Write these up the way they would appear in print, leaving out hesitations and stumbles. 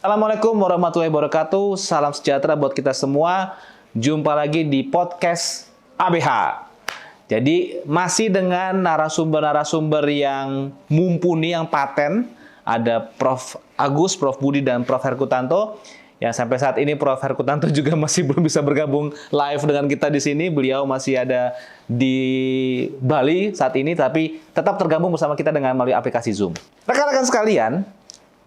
Assalamualaikum warahmatullahi wabarakatuh. Salam sejahtera buat kita semua. Jumpa lagi di podcast ABH. Jadi masih dengan narasumber-narasumber yang mumpuni, yang paten. Ada Prof. Agus, Prof. Budi, dan Prof. Herkutanto. Yang sampai saat ini Prof. Herkutanto juga masih belum bisa bergabung live dengan kita di sini. Beliau masih ada di Bali saat ini, tapi tetap tergabung bersama kita dengan melalui aplikasi Zoom. Rekan-rekan sekalian,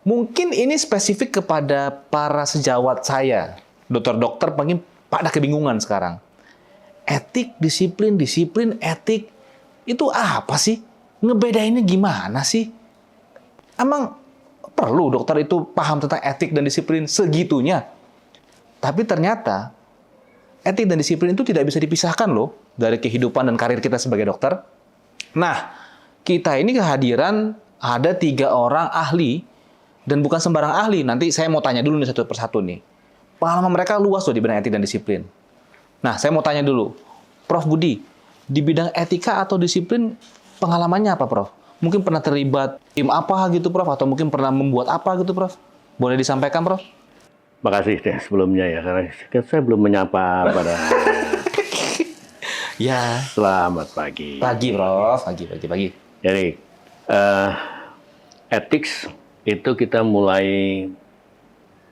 mungkin ini spesifik kepada para sejawat saya. Dokter-dokter mungkin pada kebingungan sekarang. Etik, disiplin, etik, itu apa sih? Ngebedainnya gimana sih? Emang perlu dokter itu paham tentang etik dan disiplin segitunya? Tapi ternyata etik dan disiplin itu tidak bisa dipisahkan loh dari kehidupan dan karir kita sebagai dokter. Nah, kita ini kehadiran ada 3 orang ahli, dan bukan sembarang ahli. Nanti saya mau tanya dulu nih satu persatu nih. Pengalaman mereka luas loh di bidang etik dan disiplin. Nah, saya mau tanya dulu, Prof. Budi, di bidang etika atau disiplin pengalamannya apa, Prof? Mungkin pernah terlibat tim apa gitu, Prof? Atau mungkin pernah membuat apa gitu, Prof? Boleh disampaikan, Prof? Makasih deh sebelumnya ya, karena saya belum menyapa pada... Ya. Selamat pagi. Pagi, Prof. Pagi. Jadi, ethics itu kita mulai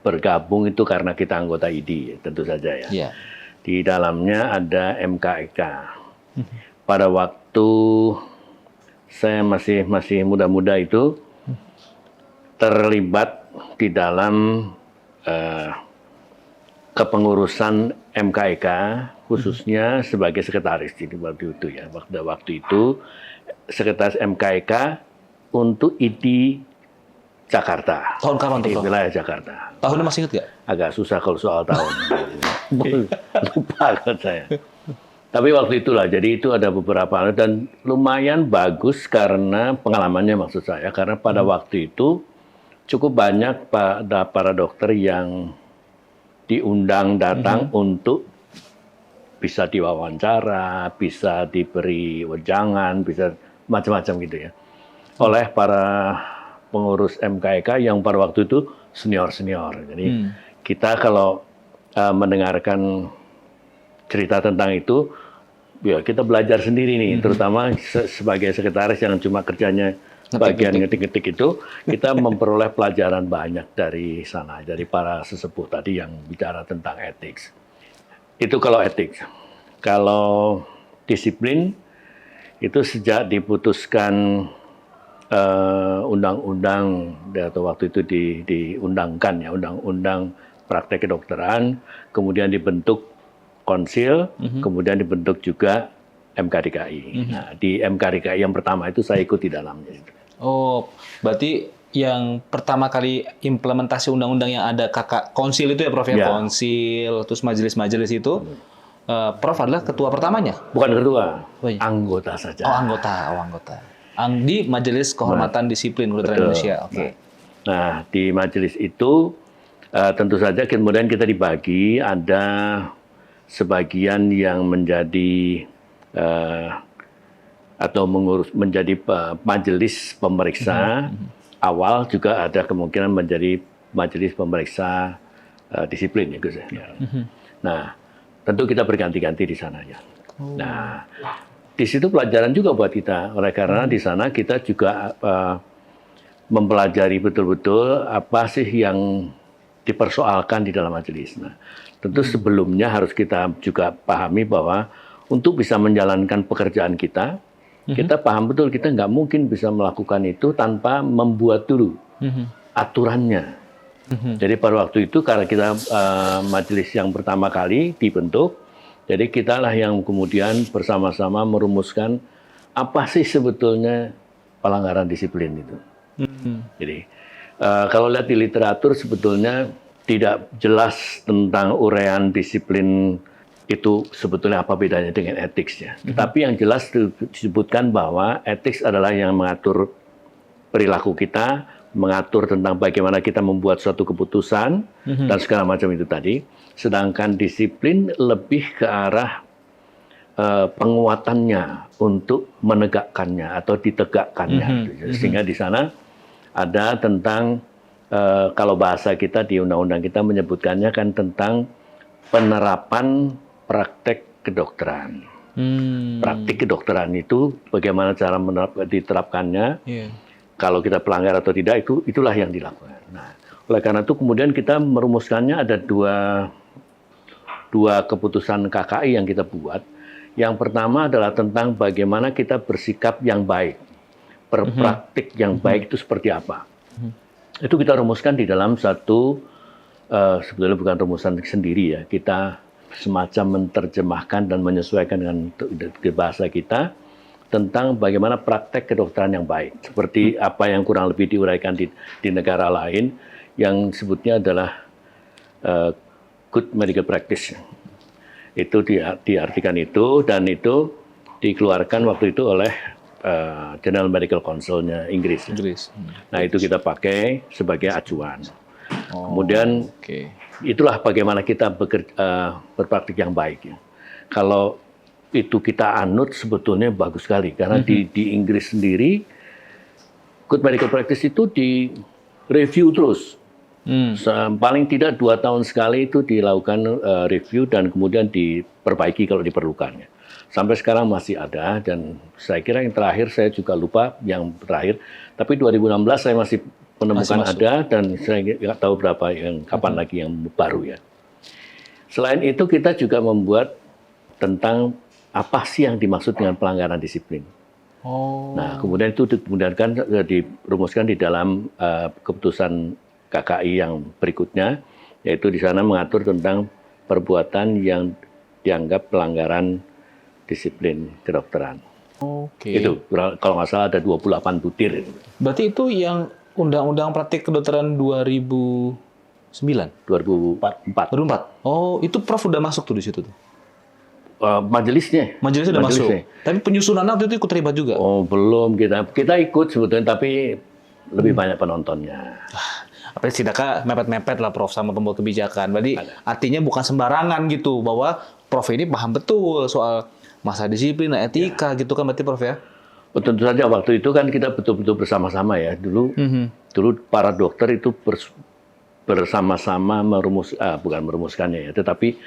bergabung itu karena kita anggota ID, tentu saja ya. Ya. Di dalamnya ada MKEK. Pada waktu saya masih muda-muda itu terlibat di dalam kepengurusan MKEK, khususnya sebagai sekretaris di waktu itu ya. Waktu itu sekretaris MKEK untuk ID Jakarta. Tahun kapan tuh, Prof? Di wilayah Jakarta. Tahunnya masih ingat nggak? Agak susah kalau soal tahun. Lupa kan saya. Tapi waktu itulah, jadi itu ada beberapa hal dan lumayan bagus karena pengalamannya maksud saya. Karena pada waktu itu cukup banyak para dokter yang diundang datang untuk bisa diwawancara, bisa diberi wejangan, bisa macam-macam gitu ya. Oleh para pengurus MKEK yang pada waktu itu senior-senior. Jadi kita kalau mendengarkan cerita tentang itu, ya kita belajar sendiri nih, terutama sebagai sekretaris yang cuma kerjanya bagian ngetik-ngetik itu, kita memperoleh pelajaran banyak dari sana, dari para sesepuh tadi yang bicara tentang etik. Itu kalau etik. Kalau disiplin, itu sejak diputuskan undang-undang atau waktu itu diundangkan ya, undang-undang praktek kedokteran, kemudian dibentuk konsil, kemudian dibentuk juga MKDKI. Nah, di MKDKI yang pertama itu saya ikut di dalamnya. Oh, berarti yang pertama kali implementasi undang-undang yang ada konsil itu ya, Prof? Ya, konsil, terus majelis-majelis itu, Prof adalah ketua pertamanya? Bukan ketua, anggota saja. Oh, anggota. Di Majelis Kehormatan Disiplin Kedokteran Indonesia. Oke. Nah, di majelis itu tentu saja kemudian kita dibagi, ada sebagian yang menjadi atau menjadi majelis pemeriksa awal, juga ada kemungkinan menjadi majelis pemeriksa disiplin ya, Gus. Nah, tentu kita berganti-ganti di sana ya. Nah, di situ pelajaran juga buat kita, oleh karena di sana kita juga mempelajari betul-betul apa sih yang dipersoalkan di dalam majelis. Nah, tentu sebelumnya harus kita juga pahami bahwa untuk bisa menjalankan pekerjaan kita, kita paham betul kita nggak mungkin bisa melakukan itu tanpa membuat dulu aturannya. Jadi pada waktu itu karena kita majelis yang pertama kali dibentuk, jadi kitalah yang kemudian bersama-sama merumuskan apa sih sebetulnya pelanggaran disiplin itu. Jadi kalau lihat di literatur sebetulnya tidak jelas tentang uraian disiplin itu sebetulnya apa bedanya dengan etik ya. Tetapi yang jelas disebutkan bahwa etik adalah yang mengatur perilaku kita, mengatur tentang bagaimana kita membuat suatu keputusan dan segala macam itu tadi. Sedangkan disiplin lebih ke arah penguatannya untuk menegakkannya atau ditegakkannya. Sehingga di sana ada tentang kalau bahasa kita di undang-undang kita menyebutkannya kan tentang penerapan praktek kedokteran. Praktik kedokteran itu bagaimana cara diterapkannya. Iya. Kalau kita pelanggar atau tidak itulah yang dilakukan. Nah, oleh karena itu kemudian kita merumuskannya ada dua keputusan KKI yang kita buat. Yang pertama adalah tentang bagaimana kita bersikap yang baik. Berpraktik yang baik itu seperti apa. Itu kita rumuskan di dalam satu, sebetulnya bukan rumusan sendiri ya, kita semacam menerjemahkan dan menyesuaikan dengan bahasa kita tentang bagaimana praktek kedokteran yang baik. Seperti apa yang kurang lebih diuraikan di negara lain, yang sebutnya adalah good medical practice. Itu diartikan itu, dan itu dikeluarkan waktu itu oleh General Medical Council-nya Inggris. Nah, itu kita pakai sebagai acuan. Kemudian itulah bagaimana kita berpraktik yang baik. Kalau itu kita anut sebetulnya bagus sekali, karena di Inggris sendiri good medical practice itu di review terus. Paling tidak 2 tahun sekali itu dilakukan review dan kemudian diperbaiki kalau diperlukan. Sampai sekarang masih ada, dan saya kira yang terakhir saya juga lupa yang terakhir, tapi 2016 saya masih menemukan ada, dan saya nggak tahu berapa yang kapan lagi yang baru ya. Selain itu kita juga membuat tentang apa sih yang dimaksud dengan pelanggaran disiplin. Nah, kemudian itu dirumuskan di dalam keputusan KKI yang berikutnya, yaitu di sana mengatur tentang perbuatan yang dianggap pelanggaran disiplin kedokteran. Itu kalau nggak salah ada 28 butir. Berarti itu yang Undang-Undang Praktik Kedokteran 2009? 2004. Oh, itu Prof udah masuk tuh di situ tuh? Majelisnya udah masuk. Tapi penyusunan waktu itu ikut terlibat juga? Oh, belum. Kita ikut sebetulnya, tapi lebih banyak penontonnya. Apa setidaknya mepet-mepet lah Prof sama pembuat kebijakan. Berarti artinya bukan sembarangan gitu, bahwa Prof ini paham betul soal masa disiplin, etika gitu kan berarti Prof ya? Tentu saja waktu itu kan kita betul-betul bersama-sama ya. Dulu para dokter itu bersama-sama bukan merumuskannya ya, tetapi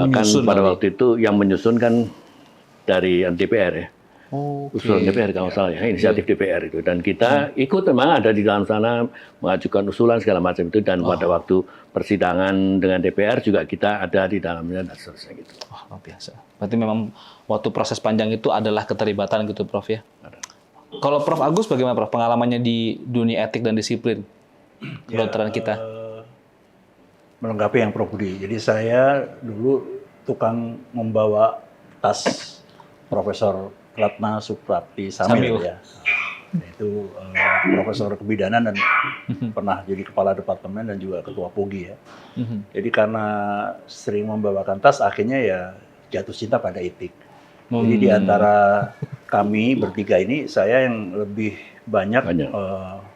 kan pada waktu itu yang menyusun kan dari DPR ya. Usulan DPR kalau salah ya, inisiatif DPR itu, dan kita ikut, memang ada di dalam sana mengajukan usulan segala macam itu, dan pada waktu persidangan dengan DPR juga kita ada di dalamnya dan seterusnya gitu. Wah, luar biasa. Berarti memang waktu proses panjang itu adalah keterlibatan gitu Prof ya. Kalau Prof Agus bagaimana Prof pengalamannya di dunia etik dan disiplin kedokteran kita? Melengkapi yang Prof Budi. Jadi saya dulu tukang membawa tas Profesor Ratna Suprapti Samil. Ya. Itu profesor kebidanan dan pernah jadi kepala departemen dan juga ketua POGI ya. Jadi karena sering membawakan tas, akhirnya ya jatuh cinta pada etik. Jadi di antara kami bertiga ini, saya yang lebih banyak.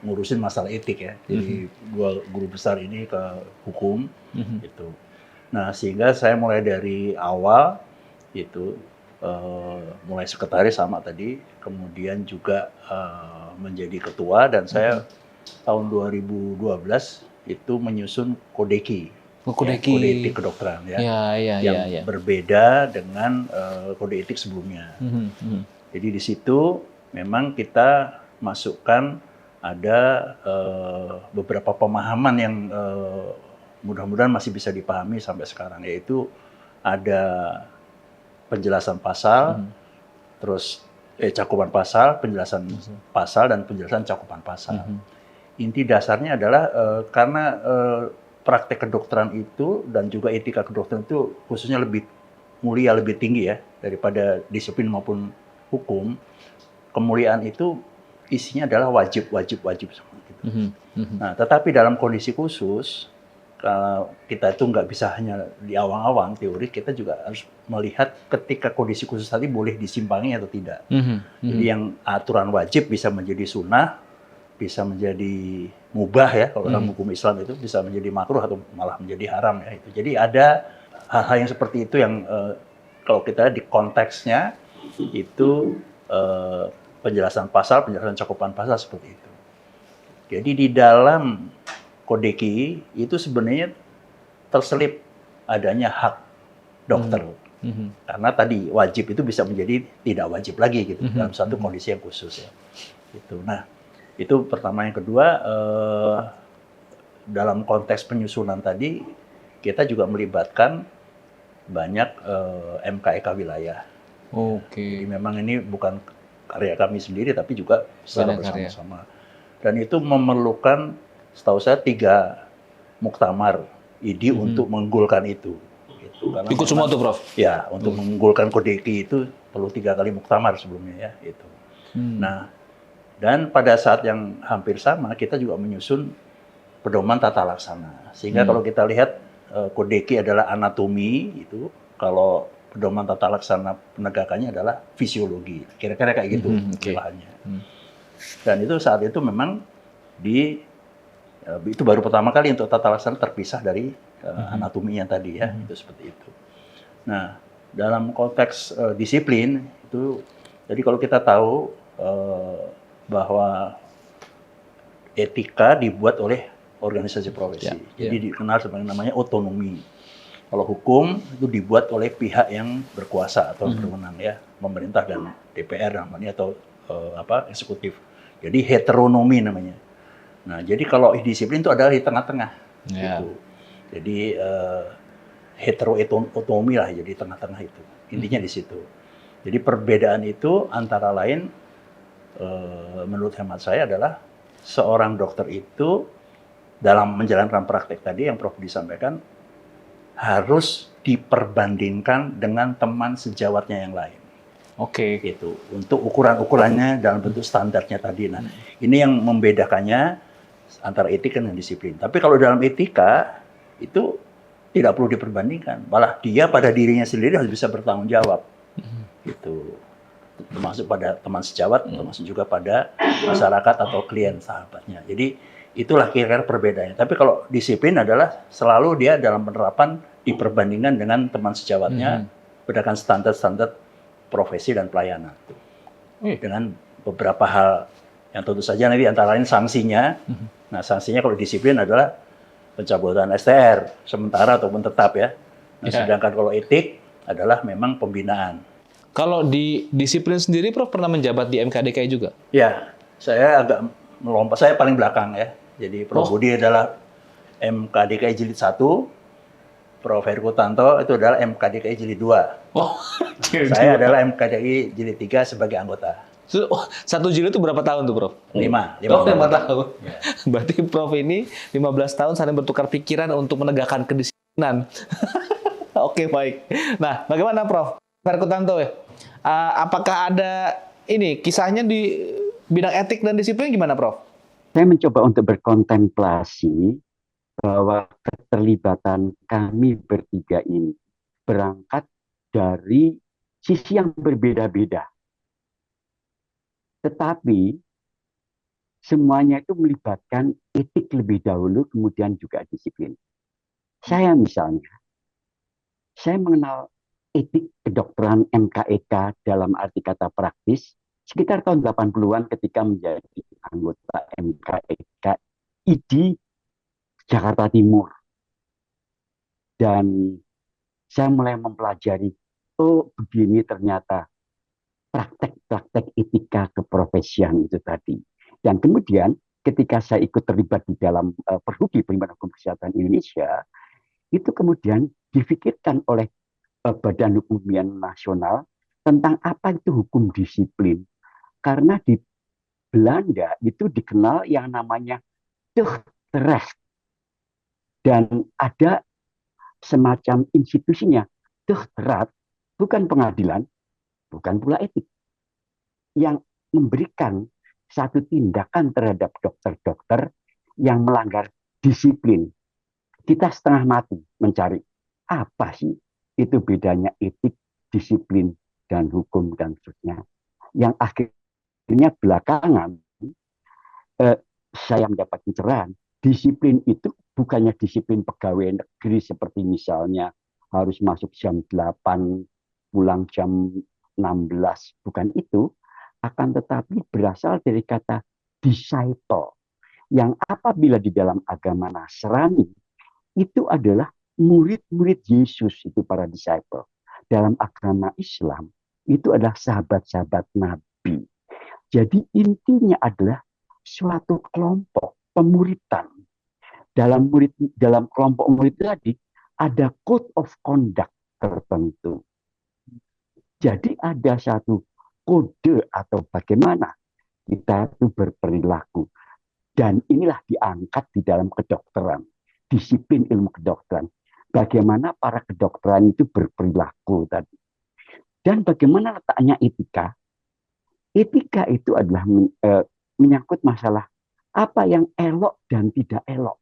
Ngurusin masalah etik ya. Jadi dua guru besar ini ke hukum gitu. Nah, sehingga saya mulai dari awal itu mulai sekretaris sama tadi, kemudian juga menjadi ketua, dan saya tahun 2012 itu menyusun kodeki. Kode etik kedokteran ya. Yang berbeda dengan kode etik sebelumnya. Jadi di situ memang kita masukkan ada beberapa pemahaman yang mudah-mudahan masih bisa dipahami sampai sekarang, yaitu ada penjelasan pasal, terus cakupan pasal, penjelasan pasal, dan penjelasan cakupan pasal. Inti dasarnya adalah karena praktek kedokteran itu dan juga etika kedokteran itu khususnya lebih mulia, lebih tinggi ya daripada disiplin maupun hukum. Kemuliaan itu isinya adalah wajib seperti itu. Nah, tetapi dalam kondisi khusus, kita itu nggak bisa hanya di awang-awang teori, kita juga harus melihat ketika kondisi khusus tadi boleh disimpangi atau tidak. Jadi yang aturan wajib bisa menjadi sunnah, bisa menjadi mubah ya, kalau dalam hukum Islam itu bisa menjadi makruh atau malah menjadi haram ya itu. Jadi ada hal-hal yang seperti itu yang kalau kita di konteksnya itu penjelasan pasal, penjelasan cakupan pasal seperti itu. Jadi di dalam Kodeki itu sebenarnya terselip adanya hak dokter. Karena tadi wajib itu bisa menjadi tidak wajib lagi gitu dalam satu kondisi yang khusus ya. Gitu. Nah, itu pertama. Yang kedua, dalam konteks penyusunan tadi kita juga melibatkan banyak MKEK wilayah. Jadi memang ini bukan karya kami sendiri, tapi juga secara bersama-sama. Dan itu memerlukan, setahu saya, 3 muktamar IDI untuk mengunggulkan itu. Gitu. Karena ikut semua tuh, Prof? Ya, untuk mengunggulkan Kodeki itu perlu 3 kali muktamar sebelumnya ya. Itu. Nah, dan pada saat yang hampir sama, kita juga menyusun pedoman tata laksana. Sehingga kalau kita lihat Kodeki adalah anatomi, itu kalau pedoman tata laksana penegakannya adalah fisiologi. Kira-kira kayak gitu bahannya. Dan itu saat itu memang itu baru pertama kali untuk tata laksana terpisah dari anatominya tadi ya. Itu seperti itu. Nah, dalam konteks disiplin itu, jadi kalau kita tahu bahwa etika dibuat oleh organisasi profesi. Jadi dikenal sebagai namanya otonomi. Kalau hukum itu dibuat oleh pihak yang berkuasa atau berwenang ya, pemerintah dan DPR namanya, atau eksekutif. Jadi heteronomi namanya. Nah, jadi kalau disiplin itu adalah di tengah-tengah. Gitu. Jadi heterotomi lah, jadi tengah-tengah itu. Intinya di situ. Jadi perbedaan itu antara lain menurut hemat saya adalah seorang dokter itu dalam menjalankan praktek tadi yang Prof disampaikan harus diperbandingkan dengan teman sejawatnya yang lain. Itu untuk ukuran-ukurannya dalam bentuk standarnya tadi. Nah, ini yang membedakannya antara etik dan disiplin. Tapi kalau dalam etika itu tidak perlu diperbandingkan. Malah dia pada dirinya sendiri harus bisa bertanggung jawab. Gitu. Termasuk pada teman sejawat, termasuk juga pada masyarakat atau klien sahabatnya. Jadi itulah kira-kira perbedaannya. Tapi kalau disiplin adalah selalu dia dalam penerapan diperbandingkan dengan teman sejawatnya berdasarkan standar-standar profesi dan pelayanan. Dengan beberapa hal yang tentu saja nanti antara lain sanksinya. Nah, sanksinya kalau disiplin adalah pencabutan STR sementara ataupun tetap ya. Nah, sedangkan kalau etik adalah memang pembinaan. Kalau di disiplin sendiri, Prof pernah menjabat di MKDKI juga? Ya, saya agak melompat. Saya paling belakang ya. Jadi Prof Budi adalah MKDKI Jilid 1, Prof Heru Tanto itu adalah MKDKI Jilid 2. Saya adalah MKDKI Jilid 3 sebagai anggota. Satu jilid itu berapa tahun tuh, Prof? 5 tahun. Ya. Berarti Prof ini 15 tahun saling bertukar pikiran untuk menegakkan kedisiplinan. Oke, baik. Nah, bagaimana Prof Heru Tanto ya? Apakah ada ini kisahnya di bidang etik dan disiplin gimana, Prof? Saya mencoba untuk berkontemplasi bahwa keterlibatan kami bertiga ini berangkat dari sisi yang berbeda-beda. Tetapi semuanya itu melibatkan etik lebih dahulu, kemudian juga disiplin. Saya misalnya, saya mengenal etik kedokteran MKEK dalam arti kata praktis sekitar tahun 80-an ketika menjadi anggota MKEK ID Jakarta Timur. Dan saya mulai mempelajari, oh begini ternyata praktek-praktek etika keprofesian itu tadi. Dan kemudian ketika saya ikut terlibat di dalam Perhudi Perhimpunan Hukum Kesehatan Indonesia, itu kemudian difikirkan oleh Badan Hukum Nasional tentang apa itu hukum disiplin. Karena di Belanda itu dikenal yang namanya tuchtrecht. Dan ada semacam institusinya. Tuchtrecht bukan pengadilan, bukan pula etik. Yang memberikan satu tindakan terhadap dokter-dokter yang melanggar disiplin. Kita setengah mati mencari apa sih itu bedanya etik, disiplin, dan hukum, dan seterusnya. Yang akhirnya belakangan saya mendapat pencerahan, disiplin itu bukannya disiplin pegawai negeri seperti misalnya harus masuk jam 8, pulang jam 16, bukan itu, akan tetapi berasal dari kata disciple, yang apabila di dalam agama Nasrani itu adalah murid-murid Yesus, itu para disciple. Dalam agama Islam itu adalah sahabat-sahabat Nabi. Jadi intinya adalah suatu kelompok pemuritan. Dalam kelompok murid tadi ada code of conduct tertentu. Jadi ada satu kode atau bagaimana kita itu berperilaku. Dan inilah diangkat di dalam kedokteran, disiplin ilmu kedokteran. Bagaimana para kedokteran itu berperilaku tadi. Dan bagaimana letaknya etika? Etika itu adalah menyangkut masalah apa yang elok dan tidak elok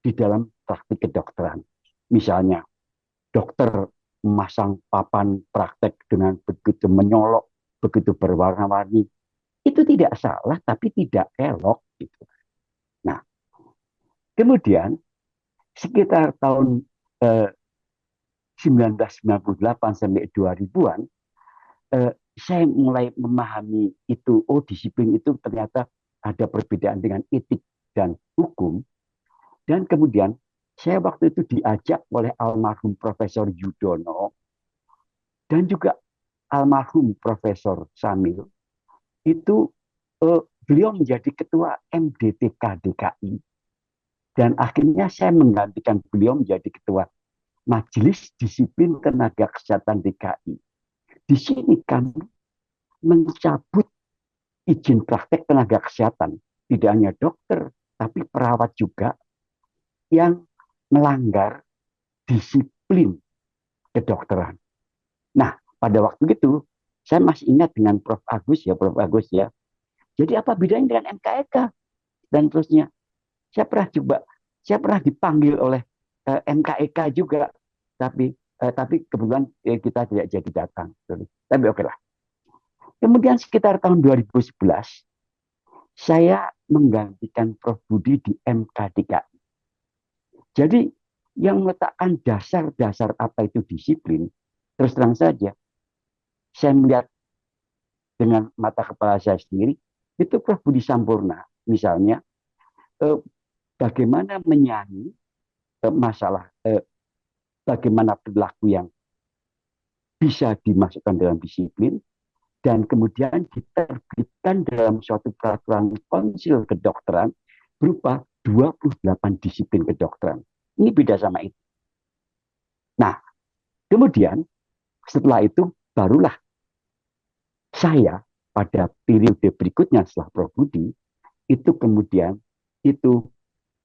di dalam praktik kedokteran. Misalnya, dokter memasang papan praktek dengan begitu menyolok, begitu berwarna-warni. Itu tidak salah, tapi tidak elok. Gitu. Nah, kemudian sekitar tahun 1998 sampai 2000-an, saya mulai memahami itu, disiplin itu ternyata ada perbedaan dengan etik dan hukum. Dan kemudian saya waktu itu diajak oleh almarhum Profesor Yudono dan juga almarhum Profesor Samil. Itu beliau menjadi ketua MDTK DKI. Dan akhirnya saya menggantikan beliau menjadi ketua Majelis Disiplin Tenaga Kesehatan DKI. Di sini kami mencabut izin praktek tenaga kesehatan. Tidak hanya dokter, tapi perawat juga yang melanggar disiplin kedokteran. Nah, pada waktu itu, saya masih ingat dengan Prof. Agus ya. Jadi apa bedanya dengan MKEK? Dan terusnya, saya pernah dipanggil oleh MKEK juga, tapi kebetulan kita tidak jadi datang. Tapi oke lah. Kemudian sekitar tahun 2011, saya menggantikan Prof. Budi di MKDKI. Jadi yang meletakkan dasar-dasar apa itu disiplin, terus terang saja, saya melihat dengan mata kepala saya sendiri, itu Prof. Budi Sampurna, misalnya, bagaimana menyanyi masalah bagaimana perilaku yang bisa dimasukkan dalam disiplin, dan kemudian diterbitkan dalam suatu peraturan konsil kedokteran berupa 28 disiplin kedokteran. Ini beda sama itu. Nah, kemudian setelah itu barulah saya pada periode berikutnya setelah Prof. Budi itu kemudian itu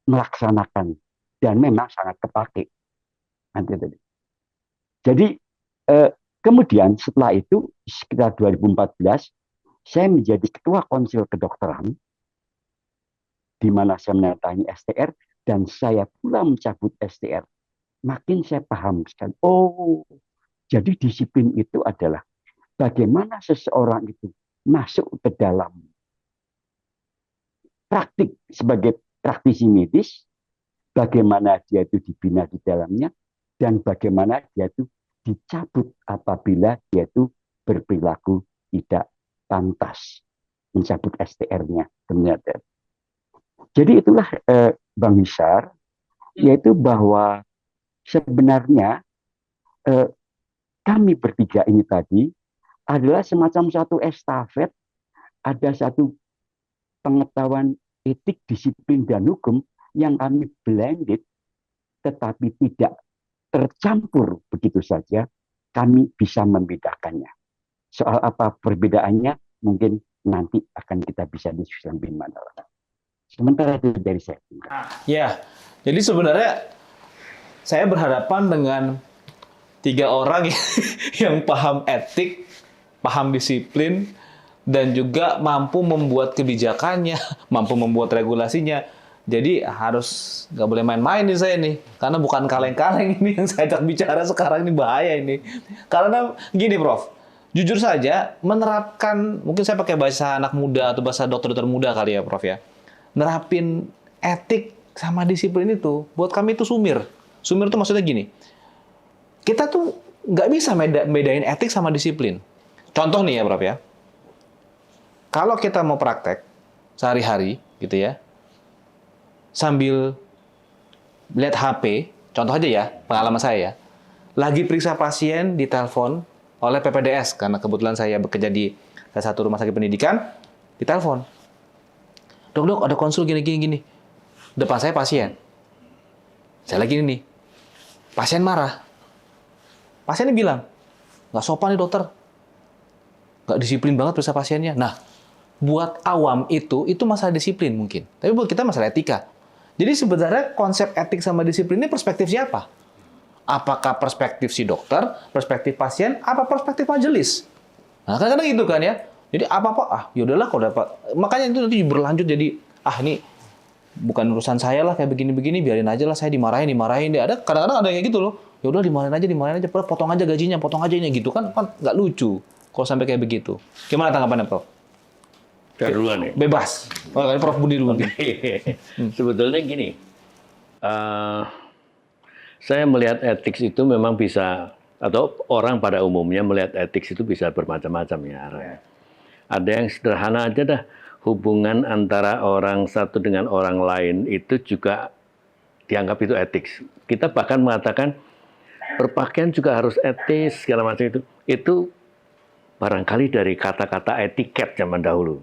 melaksanakan dan memang sangat kepake. Jadi kemudian setelah itu sekitar 2014 saya menjadi ketua konsil kedokteran di mana saya menandatangani STR dan saya pula mencabut STR. Makin saya paham sekali. Jadi disiplin itu adalah bagaimana seseorang itu masuk ke dalam praktik sebagai praktisi medis, bagaimana dia itu dibina di dalamnya, dan bagaimana dia itu dicabut apabila dia itu berperilaku tidak pantas, mencabut STR-nya ternyata. Jadi itulah Bang Hisar, yaitu bahwa sebenarnya kami bertiga ini tadi adalah semacam satu estafet, ada satu pengetahuan etik, disiplin, dan hukum yang kami blended, tetapi tidak tercampur begitu saja, kami bisa membedakannya. Soal apa perbedaannya, mungkin nanti akan kita bisa diskusikan lebih mana. Sementara itu dari saya. Ya, jadi sebenarnya saya berhadapan dengan 3 orang yang paham etik, paham disiplin, dan juga mampu membuat kebijakannya, mampu membuat regulasinya. Jadi harus nggak boleh main-main nih saya nih, karena bukan kaleng-kaleng ini yang saya ajak bicara sekarang, ini bahaya ini. Karena gini Prof, jujur saja menerapkan, mungkin saya pakai bahasa anak muda atau bahasa dokter-dokter muda kali ya Prof ya, nerapin etik sama disiplin itu buat kami itu sumir. Sumir itu maksudnya gini, kita tuh nggak bisa bedain etik sama disiplin. Contoh nih ya Prof ya, kalau kita mau praktek sehari-hari gitu ya, sambil lihat HP, contoh aja ya, pengalaman saya ya, lagi periksa pasien ditelepon oleh PPDS, karena kebetulan saya bekerja di salah satu rumah sakit pendidikan, ditelepon. Dok, ada konsul gini. Depan saya pasien. Saya lagi nih. Pasien marah. Pasiennya bilang, nggak sopan nih dokter. Nggak disiplin banget periksa pasiennya. Nah, buat awam itu masalah disiplin mungkin. Tapi buat kita masalah etika. Jadi sebenarnya konsep etik sama disiplin ini perspektif siapa? Apakah perspektif si dokter, perspektif pasien, apa perspektif majelis? Nah, kadang-kadang gitu kan ya. Jadi apa-apa, yaudahlah kalau dapat. Makanya itu nanti berlanjut jadi, ini bukan urusan saya lah kayak begini-begini, biarin aja lah saya dimarahin deh. Ada kadang-kadang ada kayak gitu loh. Ya udah dimarahin aja, potong aja gajinya, potong aja ini gitu kan nggak lucu kalau sampai kayak begitu. Gimana tanggapannya, Prof? Duluan ya. Bebas. Oh, Prof Budi dulu. Sebetulnya gini, saya melihat etik itu memang bisa, atau orang pada umumnya melihat etik itu bisa bermacam-macam ya arahnya. Ada yang sederhana aja dah, hubungan antara orang satu dengan orang lain itu juga dianggap itu etik. Kita bahkan mengatakan berpakaian juga harus etis segala macam itu. Itu barangkali dari kata-kata etiket zaman dahulu.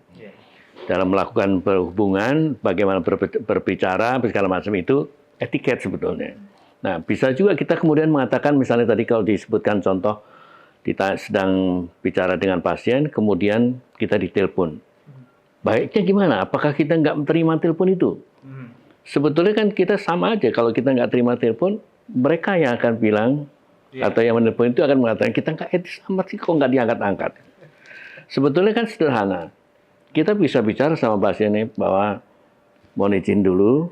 Dalam melakukan berhubungan, bagaimana berbicara, segala macam itu etiket sebetulnya. Nah, bisa juga kita kemudian mengatakan, misalnya tadi kalau disebutkan contoh, kita sedang bicara dengan pasien, kemudian kita ditelepon. Baiknya gimana? Apakah kita nggak menerima telepon itu? Sebetulnya kan kita sama aja, kalau kita nggak terima telepon, mereka yang akan bilang, atau yang menelepon itu akan mengatakan, kita nggak etis amat sih, kok nggak diangkat-angkat. Sebetulnya kan sederhana. Kita bisa bicara sama pasiennya bahwa mohon izin dulu,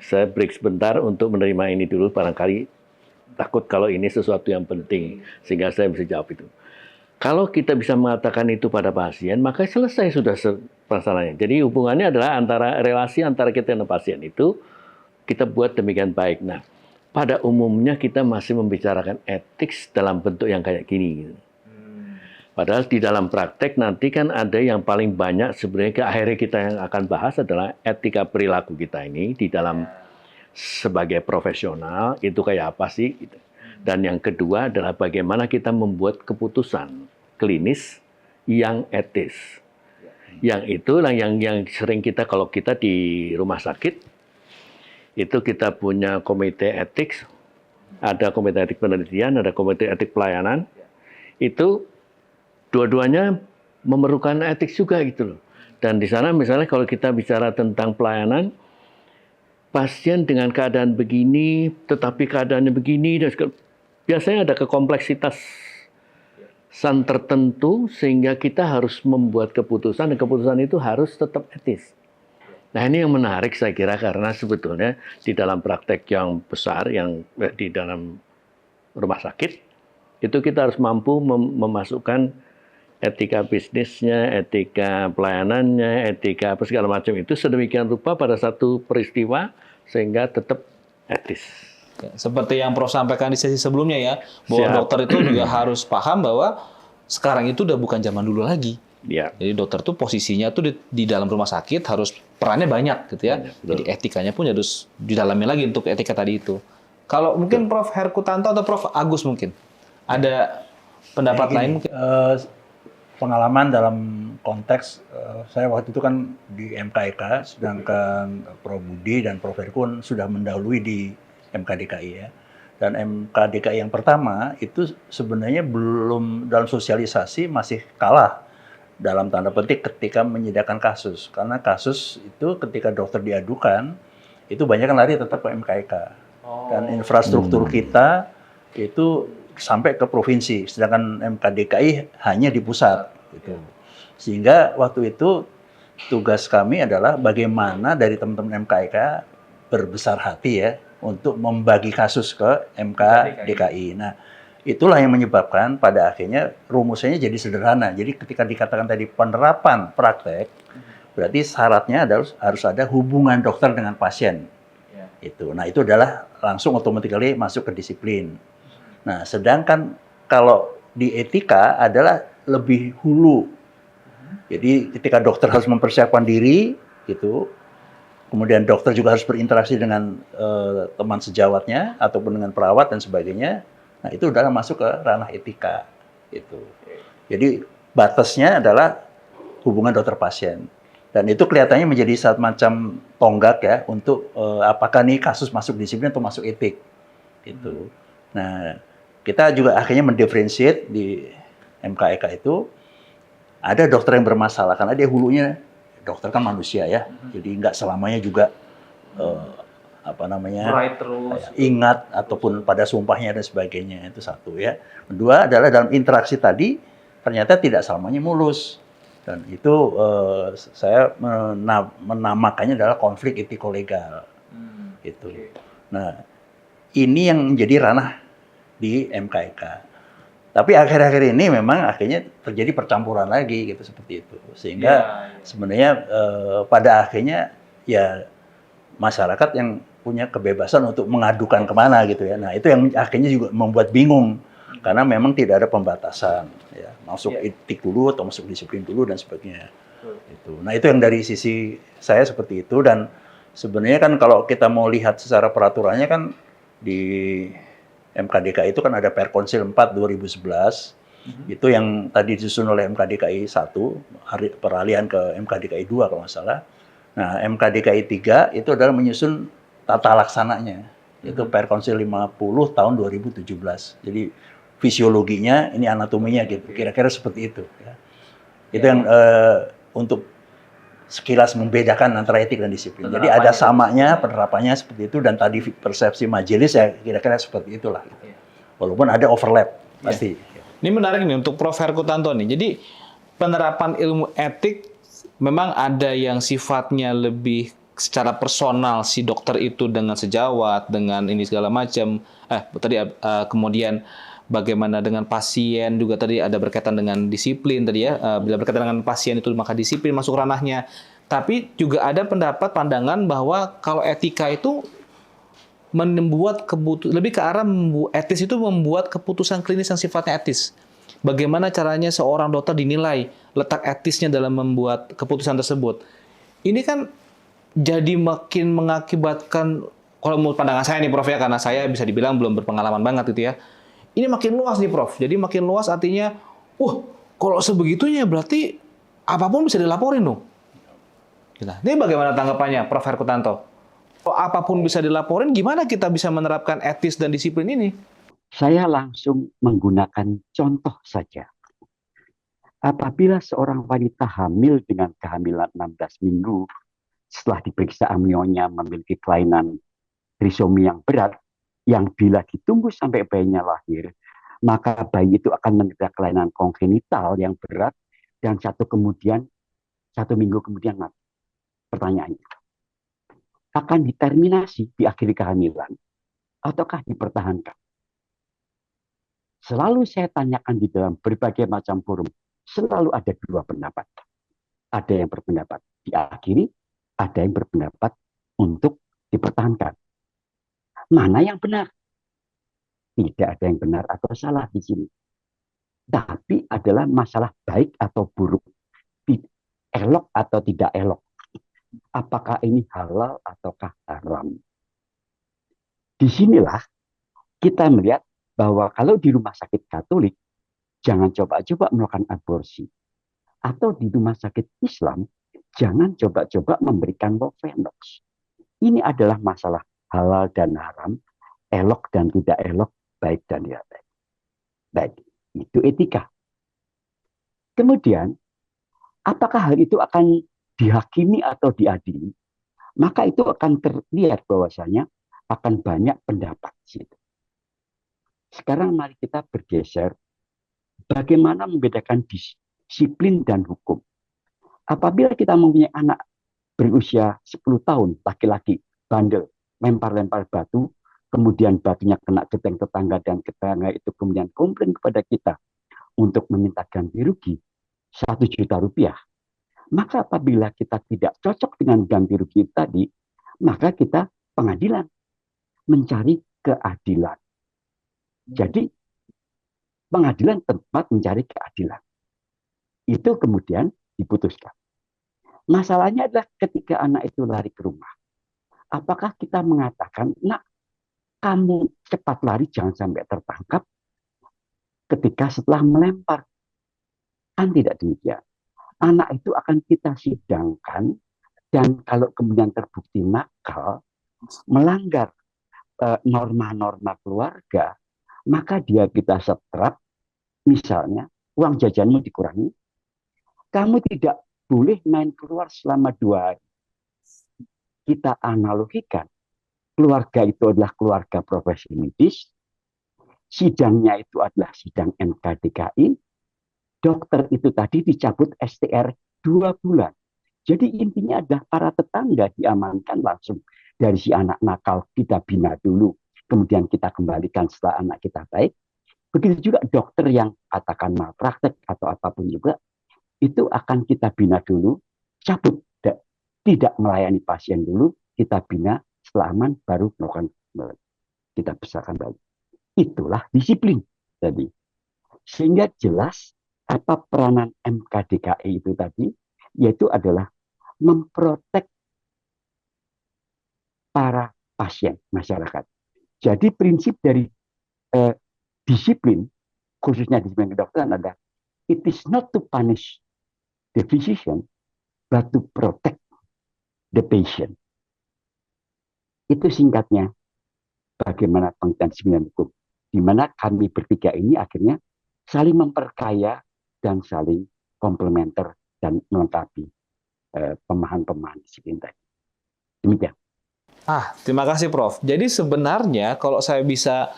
saya break sebentar untuk menerima ini dulu, barangkali takut kalau ini sesuatu yang penting, sehingga saya bisa jawab itu. Kalau kita bisa mengatakan itu pada pasien, maka selesai sudah masalahnya. Jadi hubungannya adalah relasi antara kita dan pasien itu, kita buat demikian baik. Nah, pada umumnya kita masih membicarakan etik dalam bentuk yang kayak gini. Padahal di dalam praktek nanti kan ada yang paling banyak sebenarnya akhirnya kita yang akan bahas adalah etika perilaku kita ini di dalam sebagai profesional itu kayak apa sih? Dan yang kedua adalah bagaimana kita membuat keputusan klinis yang etis. Yang itulah yang sering kita kalau kita di rumah sakit itu kita punya komite etik, ada komite etik penelitian, ada komite etik pelayanan. Itu dua-duanya memerlukan etik juga gitu loh. Dan di sana misalnya kalau kita bicara tentang pelayanan, pasien dengan keadaan begini, tetapi keadaannya begini, dan biasanya ada kekompleksitasan tertentu sehingga kita harus membuat keputusan, dan keputusan itu harus tetap etis. Nah ini yang menarik saya kira karena sebetulnya di dalam praktek yang besar, yang di dalam rumah sakit, itu kita harus mampu memasukkan etika bisnisnya, etika pelayanannya, etika apa segala macam itu sedemikian rupa pada satu peristiwa sehingga tetap etis. Seperti yang Prof sampaikan di sesi sebelumnya ya, bahwa dokter itu juga harus paham bahwa sekarang itu udah bukan zaman dulu lagi. Ya. Jadi dokter tuh posisinya tuh di dalam rumah sakit harus perannya banyak gitu ya. Jadi etikanya pun harus didalami lagi untuk etika tadi itu. Kalau mungkin Prof Herkutanto atau Prof Agus mungkin ada pendapat lain mungkin. Pengalaman dalam konteks saya waktu itu kan di MKEK, sedangkan Prof Budi dan Prof Herkun sudah mendahului di MKDKI ya. Dan MKDKI yang pertama itu sebenarnya belum dalam sosialisasi masih kalah dalam tanda petik ketika menyediakan kasus. Karena kasus itu ketika dokter diadukan itu banyak kan lari tetap ke MKEK. Dan infrastruktur kita itu sampai ke provinsi, sedangkan MKDKI hanya di pusat. Gitu. Sehingga waktu itu tugas kami adalah bagaimana dari teman-teman MKEK berbesar hati ya untuk membagi kasus ke MKDKI. Nah, itulah yang menyebabkan pada akhirnya rumusnya jadi sederhana. Jadi ketika dikatakan tadi penerapan praktek, berarti syaratnya harus ada hubungan dokter dengan pasien. Itu. Nah, itu adalah langsung automatically masuk ke disiplin. Nah, sedangkan kalau di etika adalah lebih hulu. Jadi ketika dokter harus mempersiapkan diri, gitu, Kemudian dokter juga harus berinteraksi dengan teman sejawatnya ataupun dengan perawat dan sebagainya. Nah, itu udah masuk ke ranah etika gitu. Jadi batasnya adalah hubungan dokter pasien. Dan itu kelihatannya menjadi satu macam tonggak ya untuk apakah nih kasus masuk disiplin atau masuk etik gitu. Nah, kita juga akhirnya mendiferensiate di MKEK itu ada dokter yang bermasalah karena dia hulunya dokter kan manusia ya, jadi nggak selamanya juga apa namanya Right terus. ingat ataupun pada sumpahnya dan sebagainya, itu satu ya. Kedua adalah dalam interaksi tadi ternyata tidak selamanya mulus dan itu saya menamakannya adalah konflik etiko-legal gitu. Nah, ini yang menjadi ranah di MKEK. Tapi akhir-akhir ini memang akhirnya terjadi percampuran lagi gitu seperti itu. Sehingga sebenarnya pada akhirnya ya masyarakat yang punya kebebasan untuk mengadukan kemana gitu ya. Nah, itu yang akhirnya juga membuat bingung karena memang tidak ada pembatasan ya. Masuk etik dulu atau masuk disiplin dulu dan sebagainya. Itu. Nah, itu yang dari sisi saya seperti itu dan sebenarnya kan kalau kita mau lihat secara peraturannya kan di MKDKI itu kan ada Perkonsil 4 2011. Itu yang tadi disusun oleh MKDKI 1, peralihan ke MKDKI 2 kalau nggak salah. Nah, MKDKI 3 itu adalah menyusun tata laksananya. Itu Perkonsil 50 tahun 2017. Jadi fisiologinya, ini anatominya gitu. Kira-kira seperti itu. Ya. Itu yang untuk sekilas membedakan antara etik dan disiplin. Jadi ada samanya penerapannya seperti itu dan tadi persepsi majelis ya kira-kira seperti itulah. Gitu. Walaupun ada overlap pasti. Ini menarik nih untuk Prof. Herkutanto nih. Jadi penerapan ilmu etik memang ada yang sifatnya lebih secara personal si dokter itu dengan sejawat, dengan ini segala macam. Tadi kemudian bagaimana dengan pasien juga tadi ada berkaitan dengan disiplin tadi ya. Bila berkaitan dengan pasien itu maka disiplin masuk ranahnya. Tapi juga ada pendapat pandangan bahwa kalau etika itu membuat lebih ke arah etis itu membuat keputusan klinis yang sifatnya etis. Bagaimana caranya seorang dokter dinilai letak etisnya dalam membuat keputusan tersebut. Ini kan jadi makin mengakibatkan kalau menurut pandangan saya nih Prof ya karena saya bisa dibilang belum berpengalaman banget gitu ya. Ini makin luas nih Prof. Jadi makin luas artinya, kalau sebegitunya berarti apapun bisa dilaporin dong. Nah, ini bagaimana tanggapannya Prof. Herkutanto? Kalau apapun bisa dilaporin, gimana kita bisa menerapkan etis dan disiplin ini? Saya langsung menggunakan contoh saja. Apabila seorang wanita hamil dengan kehamilan 16 minggu, setelah diperiksa amnionya memiliki kelainan trisomi yang berat, yang bila ditunggu sampai bayinya lahir, maka bayi itu akan menderita kelainan kongenital yang berat dan satu minggu kemudian mati. Pertanyaannya, akan diterminasi di akhir kehamilan ataukah dipertahankan? Selalu saya tanyakan di dalam berbagai macam forum, selalu ada dua pendapat. Ada yang berpendapat diakhiri, ada yang berpendapat untuk dipertahankan. Mana yang benar? Tidak ada yang benar atau salah di sini. Tapi adalah masalah baik atau buruk. Elok atau tidak elok. Apakah ini halal ataukah haram? Disinilah kita melihat bahwa kalau di rumah sakit Katolik, jangan coba-coba melakukan aborsi. Atau di rumah sakit Islam, jangan coba-coba memberikan Lovenox. Ini adalah masalah halal dan haram, elok dan tidak elok, baik dan tidak baik. Baik, itu etika. Kemudian, apakah hal itu akan dihakimi atau diadili? Maka itu akan terlihat bahwasanya akan banyak pendapat. Sekarang mari kita bergeser bagaimana membedakan disiplin dan hukum. Apabila kita mempunyai anak berusia 10 tahun, laki-laki, bandel, lempar-lempar batu, kemudian batunya kena genteng tetangga dan tetangga itu kemudian komplain kepada kita untuk meminta ganti rugi 1 juta rupiah. Maka apabila kita tidak cocok dengan ganti rugi tadi, maka kita pengadilan mencari keadilan. Jadi pengadilan tempat mencari keadilan. Itu kemudian diputuskan. Masalahnya adalah ketika anak itu lari ke rumah. Apakah kita mengatakan, nak, kamu cepat lari, jangan sampai tertangkap ketika setelah melempar? Kan tidak demikian. Anak itu akan kita sidangkan, dan kalau kemudian terbukti nakal, melanggar norma-norma keluarga, maka dia kita setrap, misalnya uang jajanmu dikurangi, kamu tidak boleh main keluar selama 2 hari. Kita analogikan, keluarga itu adalah keluarga profesi medis, sidangnya itu adalah sidang MKDKI, dokter itu tadi dicabut STR 2 bulan. Jadi intinya adalah para tetangga diamankan langsung. Dari si anak nakal kita bina dulu, kemudian kita kembalikan setelah anak kita baik. Begitu juga dokter yang katakan malpraktek atau apapun juga, itu akan kita bina dulu, cabut. Tidak melayani pasien dulu, kita bina, setelah aman baru melakukan kita besarkan balik. Itulah disiplin tadi. Sehingga jelas apa peranan MKDKI itu tadi, yaitu adalah memprotek para pasien masyarakat. Jadi prinsip dari disiplin, khususnya disiplin kedokteran adalah it is not to punish the physician, but to protect the patient. Itu singkatnya bagaimana pengertian disiplin hukum. Di mana kami bertiga ini akhirnya saling memperkaya dan saling komplementer dan melengkapi pemahaman-pemahaman disiplin tadi. Demikian. Terima kasih Prof. Jadi sebenarnya kalau saya bisa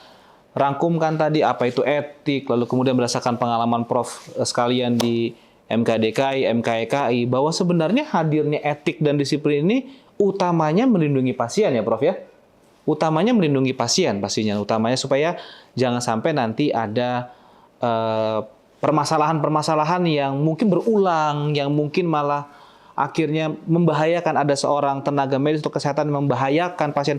rangkumkan tadi apa itu etik, lalu kemudian berdasarkan pengalaman Prof sekalian di MKDKI, MKEKI, bahwa sebenarnya hadirnya etik dan disiplin ini utamanya melindungi pasien ya Prof ya? Utamanya melindungi pasien pastinya, utamanya supaya jangan sampai nanti ada permasalahan-permasalahan yang mungkin berulang, yang mungkin malah akhirnya membahayakan, ada seorang tenaga medis atau kesehatan yang membahayakan pasien.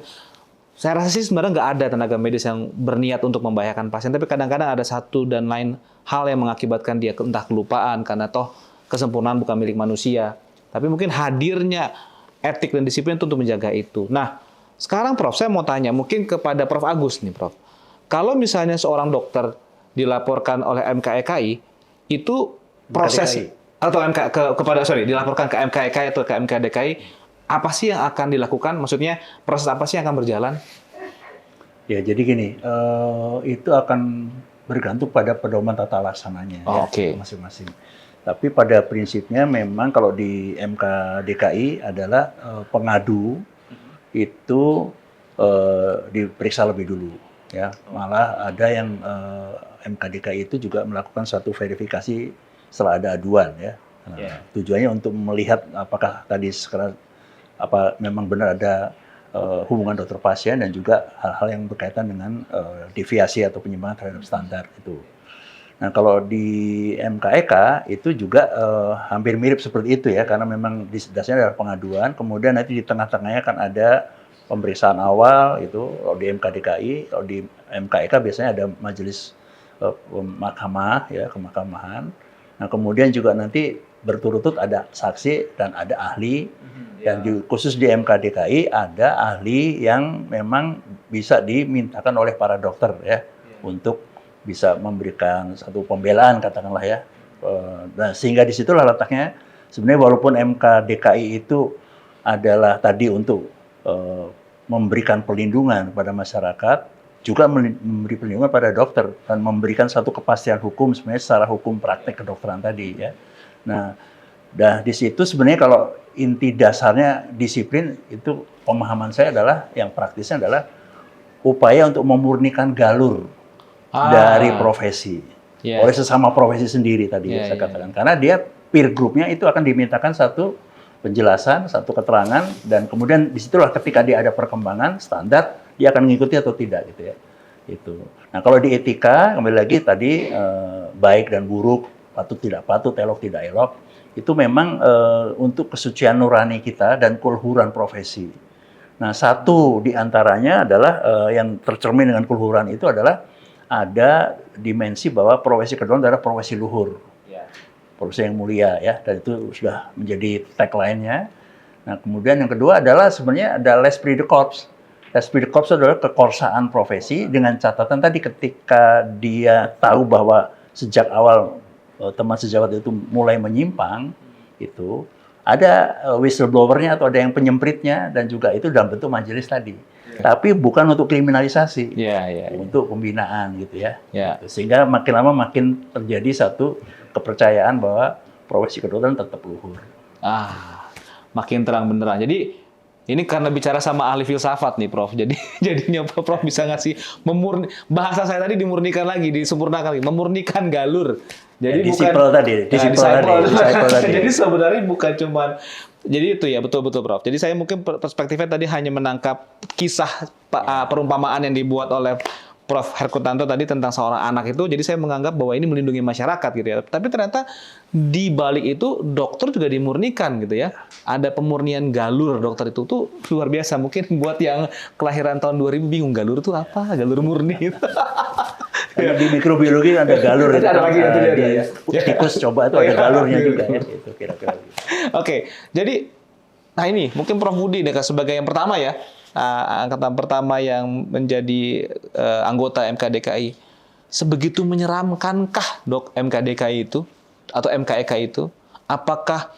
Saya rasa sih sebenarnya nggak ada tenaga medis yang berniat untuk membahayakan pasien, tapi kadang-kadang ada satu dan lain hal yang mengakibatkan dia entah kelupaan, karena toh kesempurnaan bukan milik manusia. Tapi mungkin hadirnya etik dan disiplin itu untuk menjaga itu. Nah, sekarang Prof, saya mau tanya mungkin kepada Prof Agus nih Prof. Kalau misalnya seorang dokter dilaporkan oleh MKEKI, itu proses MKDKI. atau dilaporkan ke MKEKI atau ke MKDKI, apa sih yang akan dilakukan? Maksudnya proses apa sih yang akan berjalan? Ya, jadi gini, itu akan bergantung pada pedoman tata laksananya masing-masing. Tapi pada prinsipnya memang kalau di MKDKI adalah pengadu itu diperiksa lebih dulu, ya. Malah ada yang MKDKI itu juga melakukan satu verifikasi setelah ada aduan, ya. Tujuannya untuk melihat apakah tadi apa memang benar ada hubungan dokter pasien dan juga hal-hal yang berkaitan dengan deviasi atau penyimpangan terhadap standar itu. Nah, kalau di MKEK itu juga hampir mirip seperti itu ya, karena memang dasarnya adalah pengaduan, kemudian nanti di tengah-tengahnya kan ada pemeriksaan awal itu, kalau di MKDKI, kalau di MKEK biasanya ada majelis mahkamah ya, kemahkamahan. Nah, kemudian juga nanti berturut-turut ada saksi dan ada ahli. Dan khusus di MKDKI ada ahli yang memang bisa dimintakan oleh para dokter ya, untuk bisa memberikan satu pembelaan katakanlah ya. Nah, sehingga disitulah letaknya sebenarnya walaupun MKDKI itu adalah tadi untuk memberikan perlindungan pada masyarakat, juga memberi perlindungan pada dokter dan memberikan satu kepastian hukum sebenarnya secara hukum praktek kedokteran tadi ya. Nah, di situ sebenarnya kalau inti dasarnya disiplin itu pemahaman saya adalah yang praktisnya adalah upaya untuk memurnikan galur dari profesi oleh sesama profesi sendiri tadi saya katakan. Karena dia peer groupnya itu akan dimintakan satu penjelasan, satu keterangan, dan kemudian disitulah ketika dia ada perkembangan standar dia akan mengikuti atau tidak gitu ya. Itu. Nah, kalau di etika kembali lagi tadi baik dan buruk, patut tidak patut, elok tidak elok, itu memang untuk kesucian nurani kita dan kuluhuran profesi. Nah, satu di antaranya adalah yang tercermin dengan kuluhuran itu adalah ada dimensi bahwa profesi kedokteran adalah profesi luhur, profesi yang mulia ya, dan itu sudah menjadi tagline-nya. Nah, kemudian yang kedua adalah sebenarnya ada l'esprit de corps. L'esprit de corps adalah kekorsaan profesi dengan catatan tadi ketika dia tahu bahwa sejak awal teman sejawat itu mulai menyimpang, itu ada whistleblower-nya atau ada yang penyempritnya dan juga itu dalam bentuk majelis tadi. Tapi bukan untuk kriminalisasi, untuk pembinaan gitu ya. Sehingga makin lama makin terjadi satu kepercayaan bahwa profesi kedokteran tetap luhur. Makin terang benderang. Jadi ini karena bicara sama ahli filsafat nih, Prof. Jadi jadinya Prof bisa ngasih bahasa saya tadi dimurnikan lagi, disempurnakan lagi, memurnikan galur. Jadi disciple tadi. Jadi sebenarnya bukan cuman jadi itu ya betul-betul Prof. Jadi saya mungkin perspektifnya tadi hanya menangkap kisah perumpamaan yang dibuat oleh Prof. Herkutanto tadi tentang seorang anak itu, jadi saya menganggap bahwa ini melindungi masyarakat gitu ya. Tapi ternyata di balik itu dokter juga dimurnikan gitu ya. Ada pemurnian galur dokter itu tuh luar biasa. Mungkin buat yang kelahiran tahun 2000 bingung galur itu apa? Galur murni. Di mikrobiologi ada galur. Ada lagi itu ya. Tikus coba itu ada galurnya juga ya. Itu kira-kira. Oke, jadi nah ini mungkin Prof Budi nih sebagai yang pertama ya. Angkatan pertama yang menjadi anggota MKDKI. Sebegitu menyeramkankah Dok MKDKI itu atau MKEK itu? Apakah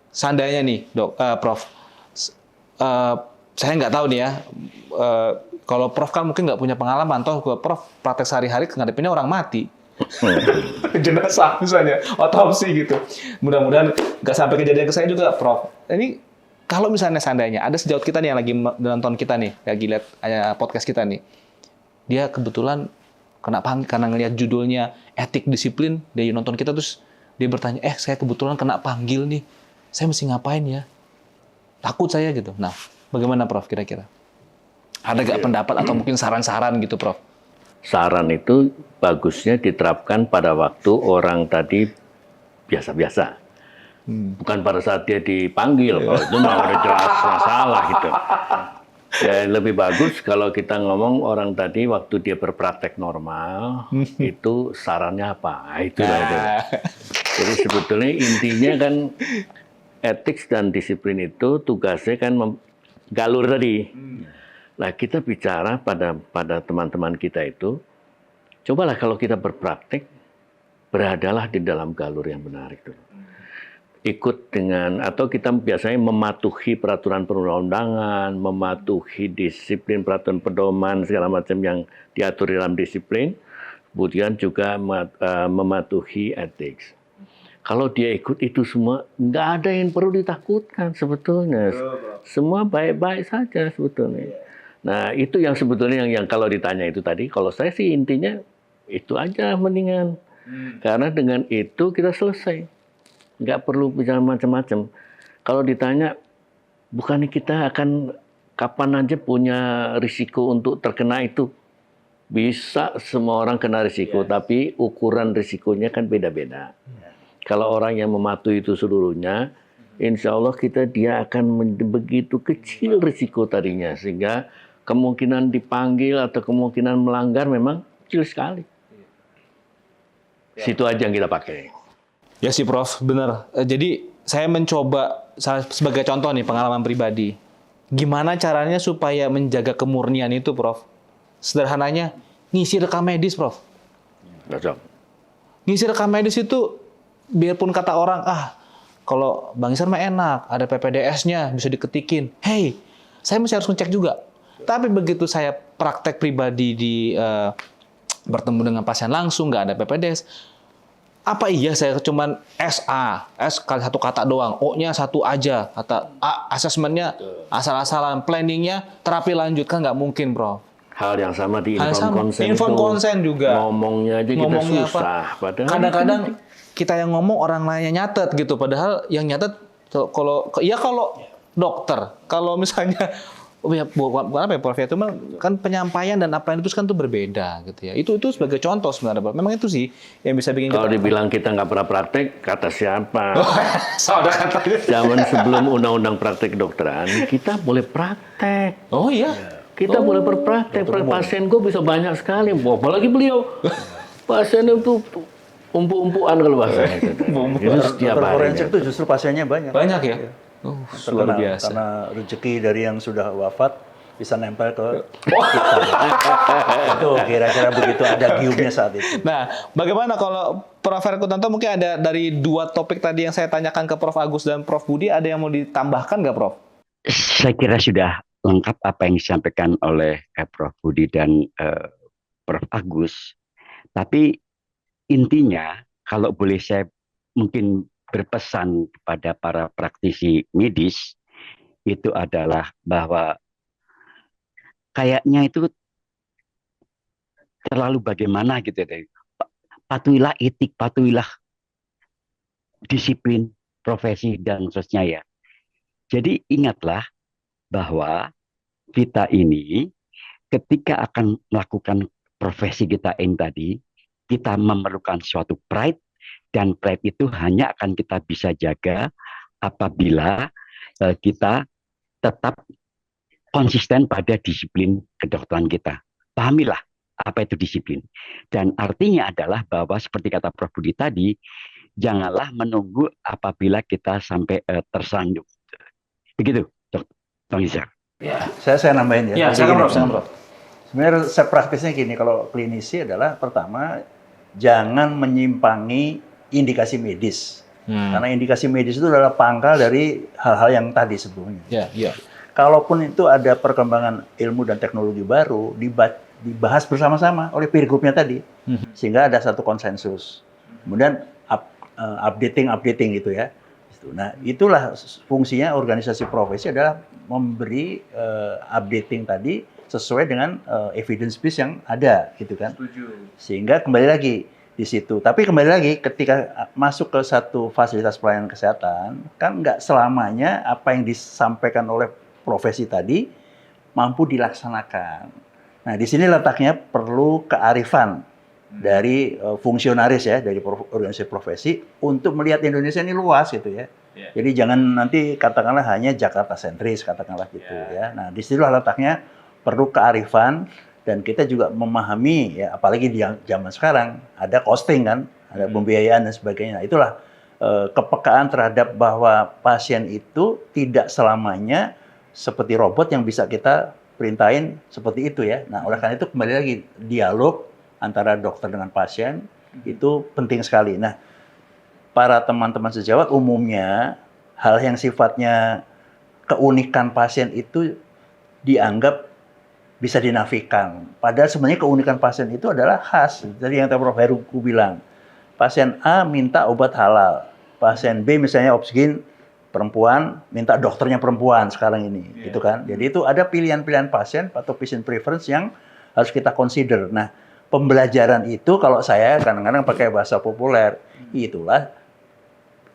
seandainya nih Dok, Prof, saya nggak tahu nih ya, kalau Prof kan mungkin nggak punya pengalaman, toh Prof praktek sehari-hari ngadepinnya orang mati. Jenazah misalnya, otopsi gitu. Mudah-mudahan nggak sampai kejadian ke saya juga, Prof. Ini kalau misalnya seandainya ada sejawat kita nih yang lagi nonton kita nih, lagi lihat podcast kita nih, dia kebetulan karena ngelihat judulnya etik disiplin, dia nonton kita terus dia bertanya, saya kebetulan kena panggil nih, saya mesti ngapain ya? Takut saya gitu. Nah, bagaimana Prof kira-kira? Ada nggak pendapat atau mungkin saran-saran gitu, Prof? Saran itu bagusnya diterapkan pada waktu orang tadi biasa-biasa. Bukan pada saat dia dipanggil, kalau itu mah udah jelas masalah gitu. Ya, lebih bagus kalau kita ngomong orang tadi waktu dia berpraktek normal, itu sarannya apa? Itu. Jadi sebetulnya intinya kan etik dan disiplin itu tugasnya kan galur tadi. Nah, kita bicara pada teman-teman kita itu, cobalah kalau kita berpraktek, beradalah di dalam galur yang benar itu. Ikut dengan, atau kita biasanya mematuhi peraturan perundang-undangan, mematuhi disiplin, peraturan pedoman, segala macam yang diatur dalam disiplin, kemudian juga mematuhi etik. Kalau dia ikut itu semua, nggak ada yang perlu ditakutkan sebetulnya. Semua baik-baik saja sebetulnya. Nah, itu yang sebetulnya yang kalau ditanya itu tadi, kalau saya sih intinya itu aja mendingan. Karena dengan itu kita selesai. Nggak perlu bicara macam-macam. Kalau ditanya, bukannya kita akan kapan aja punya risiko untuk terkena itu? Bisa semua orang kena risiko, tapi ukuran risikonya kan beda-beda. Kalau orang yang mematuhi itu seluruhnya, insya Allah dia akan begitu kecil risiko tadinya, sehingga kemungkinan dipanggil atau kemungkinan melanggar memang kecil sekali. Situ aja yang kita pakai. Ya sih Prof, benar. Jadi saya mencoba sebagai contoh nih pengalaman pribadi. Gimana caranya supaya menjaga kemurnian itu, Prof? Sederhananya ngisi rekam medis, Prof. Ngisi rekam medis itu biarpun kata orang, kalau Bang Isar mah enak, ada PPDS-nya, bisa diketikin. Hey, saya masih harus ngecek juga. Tapi begitu saya praktek pribadi bertemu dengan pasien langsung, nggak ada PPDS, apa iya saya cuman SA, S kali satu kata doang, O-nya satu aja, kata A, asesmennya asal-asalan, planningnya terapi lanjut, kan nggak mungkin, Bro. Hal yang sama di inform konsen juga. Ngomongnya aja kita susah. Padahal kadang-kadang kita yang ngomong orang lainnya nyatet gitu, padahal yang nyatet kalau dokter, kalau misalnya bukan apa ya Prof, itu kan penyampaian dan apa yang itu kan tuh berbeda gitu ya. Itu sebagai contoh sebenarnya, Prof. Memang itu sih yang bisa bikin kalau dibilang kita nggak pernah praktek, kata siapa? Kata. Zaman sebelum undang-undang praktek kedokteran, kita boleh praktek. Oh iya. Kita boleh berpraktek. Pasien gue bisa banyak sekali, apalagi beliau. Pasien itu umpu-umpuan kalau bahasanya. Itu setiap hari. Forensik itu justru pasiennya banyak. Banyak ya? Luar Terkenal biasa. karena rezeki dari yang sudah wafat bisa nempel ke kita. Itu kira-kira begitu ada giumnya saat itu. Nah, bagaimana kalau Prof. Herkutanto mungkin ada dari 2 topik tadi yang saya tanyakan ke Prof. Agus dan Prof. Budi, ada yang mau ditambahkan nggak, Prof? Saya kira sudah lengkap apa yang disampaikan oleh Prof. Budi dan Prof. Agus. Tapi intinya, kalau boleh saya mungkin berpesan kepada para praktisi medis, itu adalah bahwa kayaknya itu terlalu bagaimana gitu ya. Patuhilah etik, patuhilah disiplin profesi dan seterusnya ya. Jadi ingatlah bahwa kita ini ketika akan melakukan profesi kita ini tadi, kita memerlukan suatu pride, dan pride itu hanya akan kita bisa jaga apabila kita tetap konsisten pada disiplin kedokteran kita. Pahamilah apa itu disiplin. Dan artinya adalah bahwa seperti kata Prof. Budi tadi, janganlah menunggu apabila kita sampai tersanjung. Begitu, Dr. Izar. Saya nambahin ya. Ya, Jadi silakan, gini, Prof. Silakan, Prof. Sebenarnya resep praktisnya gini, kalau klinisi adalah pertama, jangan menyimpangi indikasi medis. Karena indikasi medis itu adalah pangkal dari hal-hal yang tadi sebelumnya. Ya, iya. Kalaupun itu ada perkembangan ilmu dan teknologi baru, dibahas bersama-sama oleh peer group-nya tadi. Sehingga ada satu konsensus. Kemudian updating gitu ya. Nah, itulah fungsinya organisasi profesi adalah memberi updating tadi sesuai dengan evidence base yang ada gitu kan. Sehingga kembali lagi di situ. Tapi kembali lagi ketika masuk ke satu fasilitas pelayanan kesehatan, kan nggak selamanya apa yang disampaikan oleh profesi tadi mampu dilaksanakan. Nah, di sini letaknya perlu kearifan dari fungsionaris ya, dari organisasi profesi untuk melihat Indonesia ini luas gitu ya. Jadi jangan nanti katakanlah hanya Jakarta sentris katakanlah gitu ya. Nah, di situlah letaknya perlu kearifan, dan kita juga memahami ya, apalagi di zaman sekarang ada costing kan, ada pembiayaan dan sebagainya. Nah, itulah kepekaan terhadap bahwa pasien itu tidak selamanya seperti robot yang bisa kita perintahin seperti itu ya. Nah, oleh karena itu kembali lagi dialog antara dokter dengan pasien itu penting sekali. Nah, para teman-teman sejawat umumnya hal yang sifatnya keunikan pasien itu dianggap bisa dinafikan. Padahal sebenarnya keunikan pasien itu adalah khas. Jadi yang Prof. Heru bilang, pasien A minta obat halal, pasien B misalnya oksigen perempuan, minta dokternya perempuan sekarang ini, gitu kan. Jadi itu ada pilihan-pilihan pasien atau patient preference yang harus kita consider. Nah, pembelajaran itu kalau saya kadang-kadang pakai bahasa populer, itulah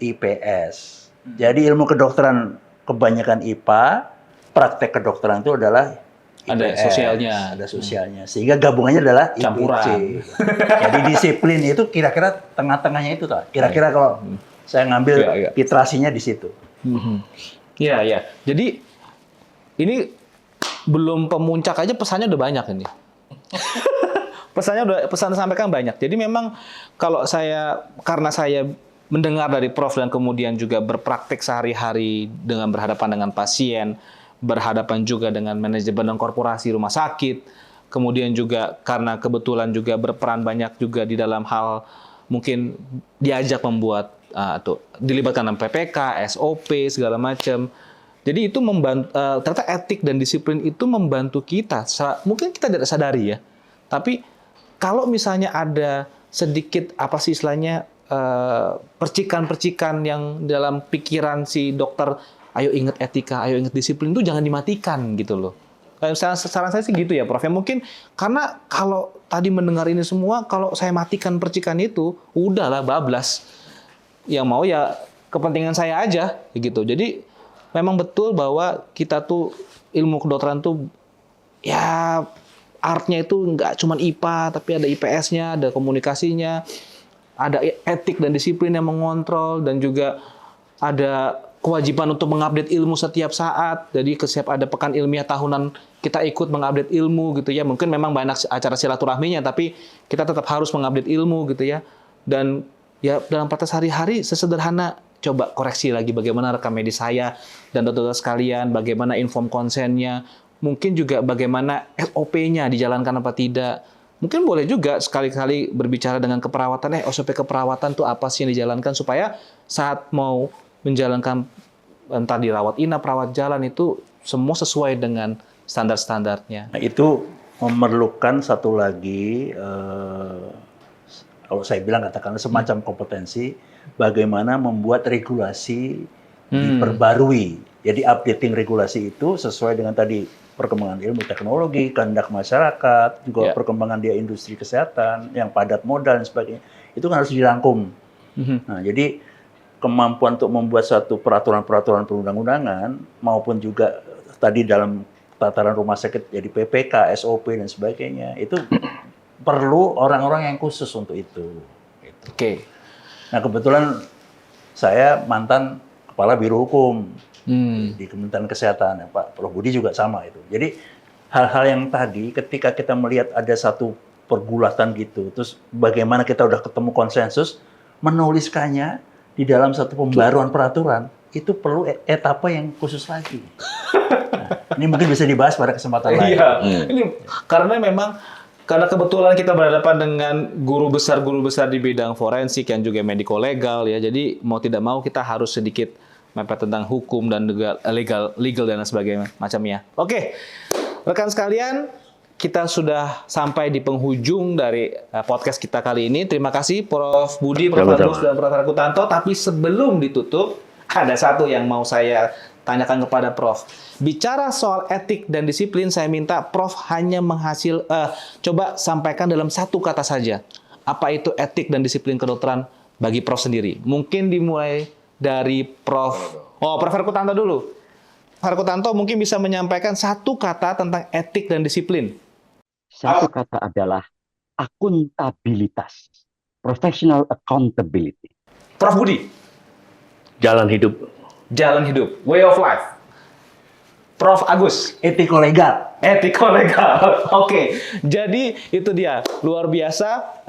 IPS. Jadi ilmu kedokteran kebanyakan IPA, praktek kedokteran itu adalah IPS, ada sosialnya. Ada sosialnya. Sehingga gabungannya adalah Campuran. IPC. Jadi disiplin itu kira-kira tengah-tengahnya itu tuh. Kira-kira kalau saya ngambil titrasinya di situ. Iya, iya. Jadi ini belum pemuncak aja, pesannya udah banyak ini. Pesan sampaikan banyak. Jadi memang kalau karena saya mendengar dari Prof dan kemudian juga berpraktik sehari-hari dengan berhadapan dengan pasien, berhadapan juga dengan manajemen dan korporasi rumah sakit, kemudian juga karena kebetulan juga berperan banyak juga di dalam hal mungkin diajak membuat atau dilibatkan dalam PPK, SOP segala macam. Jadi itu membantu, ternyata etik dan disiplin itu membantu kita. Mungkin kita tidak sadari ya, tapi kalau misalnya ada sedikit apa sih istilahnya percikan-percikan yang dalam pikiran si dokter, ayo ingat etika, ayo ingat disiplin, itu jangan dimatikan gitu loh. Saran saya sih gitu ya, Prof. Ya, mungkin karena kalau tadi mendengar ini semua, kalau saya matikan percikan itu, udahlah bablas. Yang mau ya kepentingan saya aja gitu. Jadi memang betul bahwa kita tuh ilmu kedokteran tuh ya artnya itu nggak cuma IPA, tapi ada IPS-nya, ada komunikasinya, ada etik dan disiplin yang mengontrol, dan juga ada kewajiban untuk mengupdate ilmu setiap saat. Jadi setiap ada pekan ilmiah tahunan kita ikut mengupdate ilmu gitu ya. Mungkin memang banyak acara silaturahminya, tapi kita tetap harus mengupdate ilmu gitu ya. Dan ya dalam praktek sehari-hari sesederhana coba koreksi lagi bagaimana rekam medis saya dan dokter sekalian, bagaimana inform konsennya, mungkin juga bagaimana SOP-nya dijalankan apa tidak. Mungkin boleh juga sekali-kali berbicara dengan keperawatan, SOP keperawatan itu apa sih yang dijalankan supaya saat mau menjalankan entah dirawat inap, rawat jalan itu semua sesuai dengan standar-standarnya. Nah, itu memerlukan satu lagi, kalau saya bilang katakanlah semacam kompetensi, bagaimana membuat regulasi diperbarui. Jadi updating regulasi itu sesuai dengan tadi perkembangan ilmu teknologi, kehendak masyarakat, juga perkembangan dia industri kesehatan, yang padat modal dan sebagainya. Itu kan harus dirangkum. Nah, jadi kemampuan untuk membuat satu peraturan-peraturan perundang-undangan maupun juga tadi dalam tataran rumah sakit jadi PPK, SOP dan sebagainya, itu perlu orang-orang yang khusus untuk itu. Gitu. Oke. Nah, kebetulan saya mantan kepala biro hukum di Kementerian Kesehatan, Pak Prof Budi juga sama itu. Jadi hal-hal yang tadi ketika kita melihat ada satu pergulatan gitu, terus bagaimana kita udah ketemu konsensus, menuliskannya di dalam satu pembaruan peraturan itu perlu etapa yang khusus lagi. Nah, ini mungkin bisa dibahas pada kesempatan lain. Iya, ini karena kebetulan kita berhadapan dengan guru besar di bidang forensik yang juga medico legal ya. Jadi mau tidak mau kita harus sedikit mepet tentang hukum dan juga legal dan sebagainya macamnya. Oke, rekan sekalian, kita sudah sampai di penghujung dari podcast kita kali ini. Terima kasih Prof Budi, Prof Agus, dan Prof Rakutanto. Tapi sebelum ditutup, ada satu yang mau saya tanyakan kepada Prof. Bicara soal etik dan disiplin, saya minta Prof hanya coba sampaikan dalam satu kata saja. Apa itu etik dan disiplin kedokteran bagi Prof sendiri? Mungkin dimulai dari Prof Rakutanto dulu. Prof Rakutanto mungkin bisa menyampaikan satu kata tentang etik dan disiplin. Satu kata adalah akuntabilitas. Professional accountability. Prof Budi. Jalan hidup. Jalan hidup. Way of life. Prof Agus. Etiko legal. Etiko legal. Oke. Jadi itu dia. Luar biasa.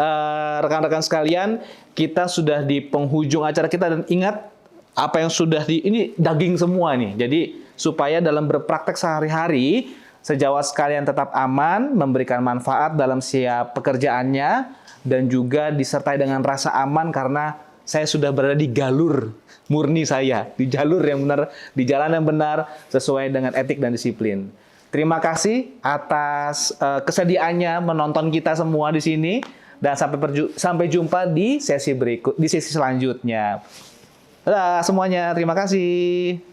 Rekan-rekan sekalian. Kita sudah di penghujung acara kita. Dan ingat. Apa yang sudah ini daging semua nih. Jadi supaya dalam berpraktek sehari-hari. Sejawat sekalian tetap aman. Memberikan manfaat dalam siap pekerjaannya. Dan juga disertai dengan rasa aman. Karena saya sudah berada di galur murni saya, di jalur yang benar, di jalan yang benar, sesuai dengan etik dan disiplin. Terima kasih atas kesediaannya menonton kita semua di sini, dan sampai jumpa di sesi selanjutnya. Dadah semuanya, terima kasih.